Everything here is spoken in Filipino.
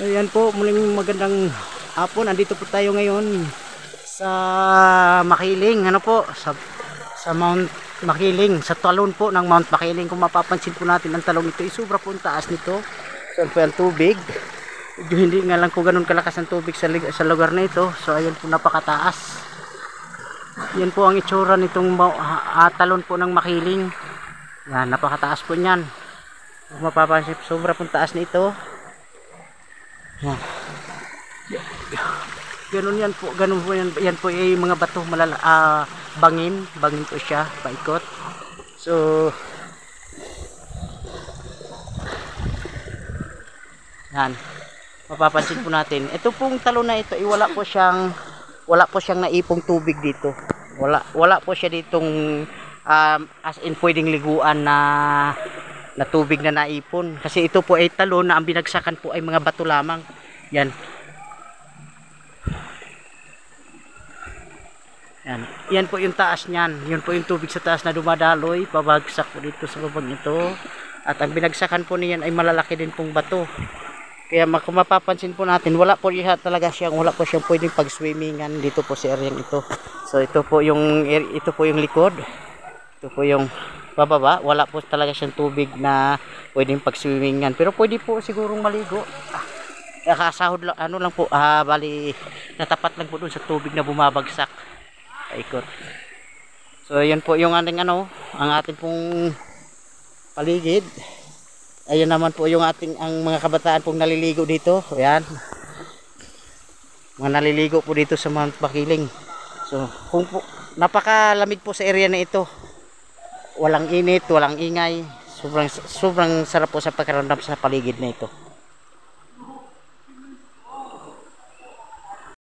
Ayan po, muling magandang hapon. Andito po tayo ngayon sa Makiling. Ano po? Sa Mount Makiling. Sa talon po ng Mount Makiling. Kung mapapansin po natin, ang talong ito ay sobra po ang taas nito. Saan po ang tubig? Medyo hindi nga lang po ganun kalakas ang tubig sa lugar na ito. So ayan po, napakataas. Yan po ang itsura nitong talon po ng Makiling. Yan, napakataas po niyan. Kung mapapansin, sobra po ang taas nito. Yan. Ganun yan po, ganun po yan. Yan po ay mga bato bangin po siya, paikot. So yan. Mapapansin po natin, ito pong talon na ito, wala po siyang naipong tubig dito. Wala po siya ditong as in pwedeng liguan na tubig na naipon, kasi ito po ay talon na ang binagsakan po ay mga bato lamang. Yan. Yan po yung taas niyan. Yun po yung tubig sa taas na dumadaloy pabagsak po dito sa babag nito. At ang binagsakan po niyan ay malalaki din pong bato. Kaya kung mapapansin po natin, wala po siyang pwedeng pag-swimmingan dito po sa area ito. So ito po yung likod. Ito po yung bababa, wala po talaga siyang tubig na pwedeng pag-swimmingan, pero pwede po sigurong maligo. Nakasahod lang, ano lang po, bali natapat lang po doon sa tubig na bumabagsak paikot. So yan po yung ating ang ating pong paligid. Ayun naman po yung ang mga kabataan pong naliligo dito. Ayan, mga naliligo po dito sa Mount Makiling. So napakalamig po sa area na ito. Walang init, walang ingay. Sobrang sarap po sa pakiramdam sa paligid na ito.